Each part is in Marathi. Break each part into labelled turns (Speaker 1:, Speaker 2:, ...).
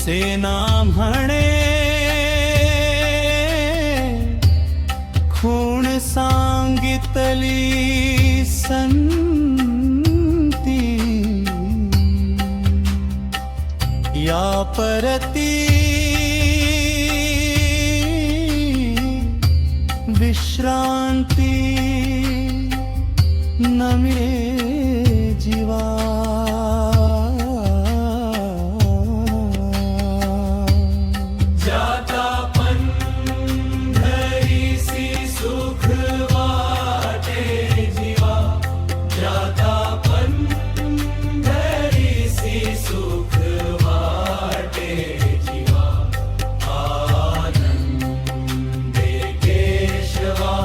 Speaker 1: सेना म्हणे खूण सांगितली संती या परती विश्रांती न मिळे जीवा
Speaker 2: जाता पंढरीसी सुख वाटे जीवा जाता पंढरीसी सुख वाटे जीवा आनंदे केशवा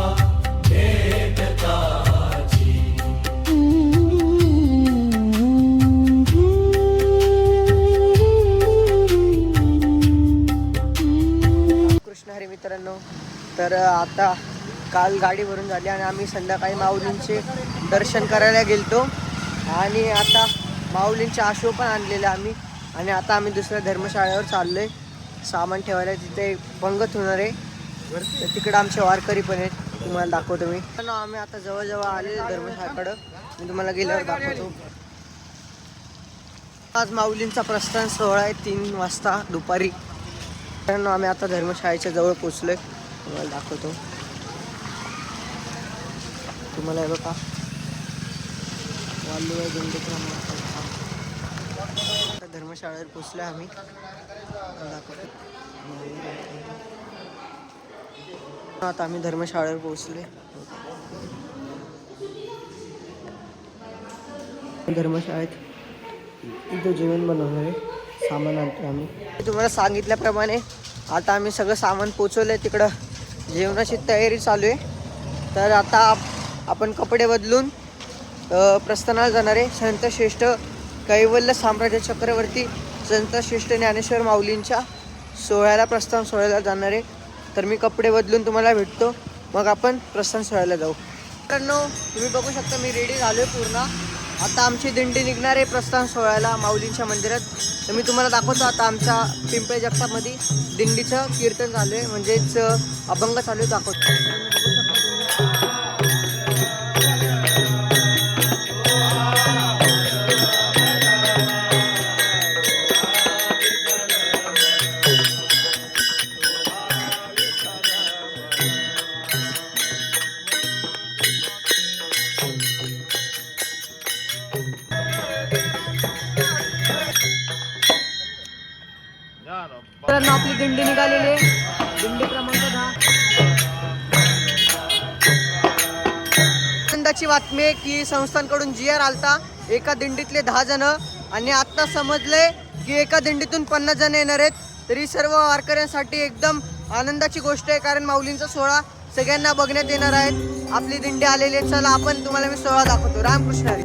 Speaker 2: भेटताची
Speaker 3: कृष्ण हरी मित्रांनो, तर आता काल गाडी भरून झाली आणि आम्ही संध्याकाळी माऊलींचे दर्शन करायला गेलतो आणि आता माऊलींचे आशो पण आणलेले आम्ही आणि आता आम्ही दुसऱ्या धर्मशाळेवर चाललोय सामान ठेवायला. तिथे पंगत होणार आहे, तर तिकडे आमचे वारकरी पण आहेत, तुम्हाला दाखवतो मी. आम्ही आता जवळजवळ आले धर्मशाळेकडं, मी तुम्हाला गेल्यावर दाखवतो. आज माऊलींचा प्रस्थान सोहळा आहे 3 वाजता दुपारी. मित्रांनो, आम्ही आता धर्मशाळेच्या जवळ पोचलोय, तुम्हाला दाखवतो. तुम्हाला हे बघा वालुवा आता धर्मशाळेवर पोचलो आम्ही, दाखवतो. आता आम्ही धर्मशाळेवर पोचले. धर्मशाळेत इथं जेवण बनवणार आहे, सामान आणतो आम्ही. तुम्हाला सांगितल्याप्रमाणे आता आम्ही सगळं सामान पोचवलंय, तिकडं जेवणाची तयारी चालू आहे. तर आता आपण कपडे बदलून प्रस्थानाला जाणार आहे. संत श्रेष्ठ कैवल्य साम्राज्य चक्रवर्ती संत श्रेष्ठ ज्ञानेश्वर माऊलींच्या सोहळ्याला प्रस्थान सोहळ्याला जाणार आहे. तर मी कपडे बदलून तुम्हाला भेटतो, मग आपण प्रस्थान सोहळ्याला जाऊ. मित्रांनो, तुम्ही बघू शकता मी रेडी झालो आहे पूर्ण. आता आमची दिंडी निघणार आहे प्रस्थान सोहळ्याला माऊलींच्या मंदिरात. तर मी तुम्हाला दाखवतो आता आमच्या पिंपळे जगतापमध्ये दिंडीचं कीर्तन चालू आहे, म्हणजेच अभंग चालू आहे, दाखवतो. मित्रांनो, आपली दिंडी निघालेली आहे, दिंडी क्रमांक 10. आनंदाची बातमी आहे की संस्थांकडून GR आलता, एका दिंडीतले 10 जण, आणि आता समजले की एका दिंडीतून 50 जण येणार आहेत. तरी सर्व वारकऱ्यांसाठी एकदम आनंदाची गोष्ट आहे, कारण माऊलींचा सोहळा सगळ्यांना बघण्यात येणार आहेत. आपली दिंडी आलेली आहे. चला आपण तुम्हाला मी सोहळा दाखवतो. रामकृष्ण हरी.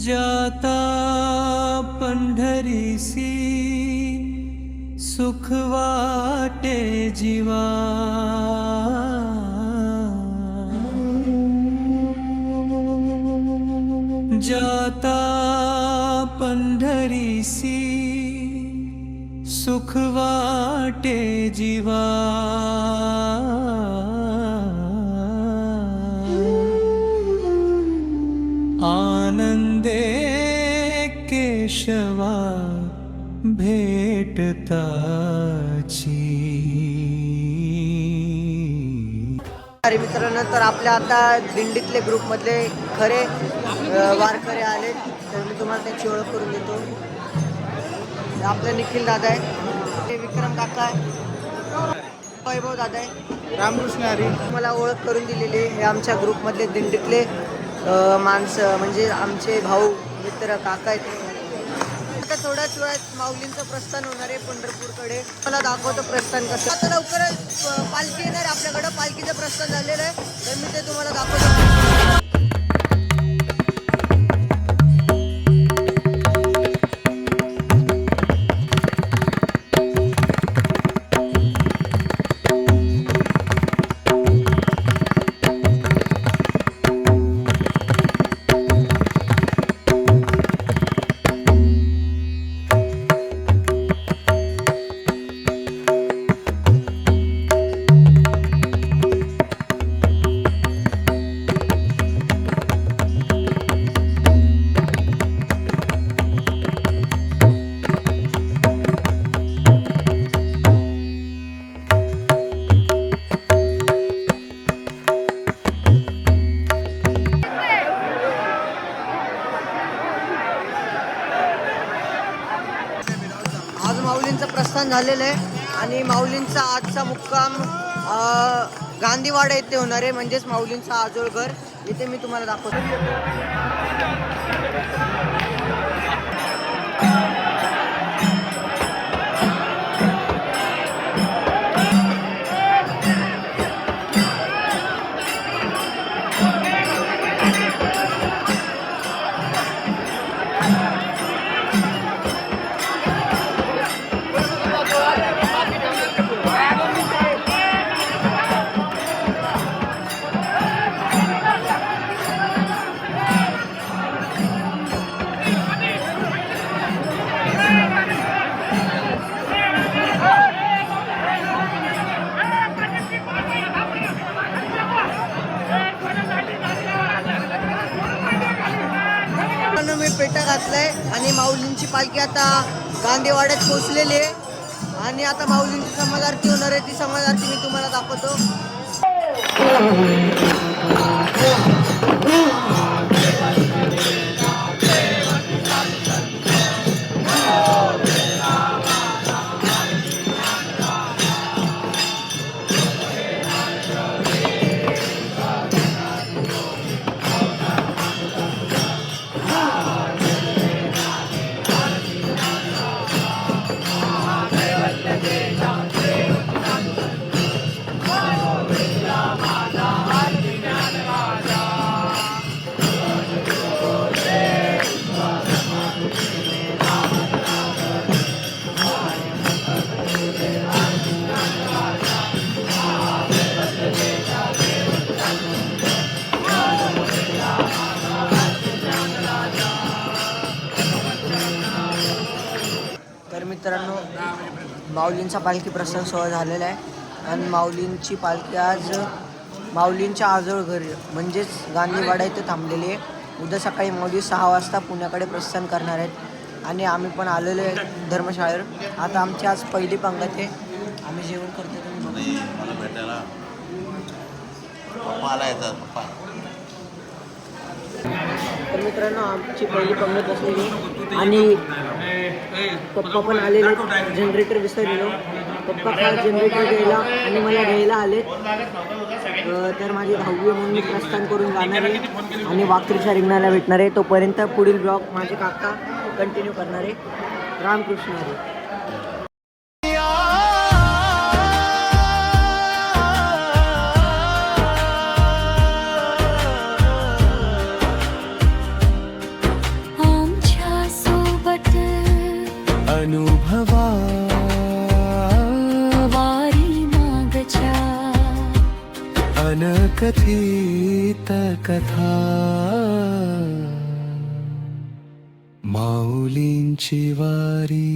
Speaker 1: जाता पंढरीसी सुख वाटे जीवा जाता पंढरीसी सुख वाटे जीवा आनंदे केशवा भेटताची.
Speaker 3: अरे मित्रांनो, तर आपल्या आता दिंडीतले ग्रुपमधले खरे वारकरी आले, तर मी तुम्हाला त्याची ओळख करून देतो. आपलं निखिल दादा आहे, विक्रम काका आहे, वैभव दादा आहे,
Speaker 4: रामकृष्ण हरी.
Speaker 3: मला ओळख करून दिलेली. हे आमच्या ग्रुपमधले दिंडीतले माणसं, म्हणजे आमचे भाऊ मित्र काका आहेत. आता थोड्याच वेळात माऊलींचं प्रस्थान होणार आहे पंढरपूरकडे. मला दाखवतो प्रस्थान कसं. आता लवकरच पालखी येणार आहे आपल्याकडं, पालखीचं प्रस्थान झालेलं आहे, तर मी ते तुम्हाला दाखवतो. माऊलींचं प्रस्थान झालेलं आहे आणि माऊलींचा आजचा मुक्काम गांधीवाडा येथे होणार आहे, म्हणजेच माऊलींचा आजोळ घर. इथे मी तुम्हाला दाखवतो. मी पेटा घातलाय आणि माऊलींची पालखी आता गांधीवाड्यात पोहोचलेली आहे आणि आता माऊलींची समाज आरती होणार आहे. ती समाज आरती मी तुम्हाला दाखवतो. तर मित्रांनो, माऊलींचा पालखी प्रस्थान सोहळा झालेला आहे आणि माऊलींची पालखी आज माऊलींच्या आजोळ घरी म्हणजेच गांधीवाडा इथे थांबलेली आहे. उद्या सकाळी माऊली 6 वाजता पुण्याकडे प्रस्थान करणार आहेत आणि आम्ही पण आलेलो आहे धर्मशाळेवर. आता आमची आज पहिली पंगत आहे. आम्ही जेवण करतो. तुम्ही
Speaker 4: मला भेटायला पप्पा आलायचा पप्पा.
Speaker 3: तर मित्रांनो, आमची पहिली पंगत असलेली आणि पप्पा पण आलेले. जनरेटर विसरलेलो. पप्पा काल जनरेटर घ्यायला आणि मला घ्यायला आले. तर माझी 10वी म्हणून मी प्रस्थान करून जाणार आहे आणि वाखरीच्या रिंगणाला भेटणार आहे. तोपर्यंत पुढील ब्लॉग माझे काका कंटिन्यू करणार आहे. रामकृष्ण हरी.
Speaker 1: अनुभवा
Speaker 5: वारी मागच्या
Speaker 1: अनकथित कथा माऊलींची वारी.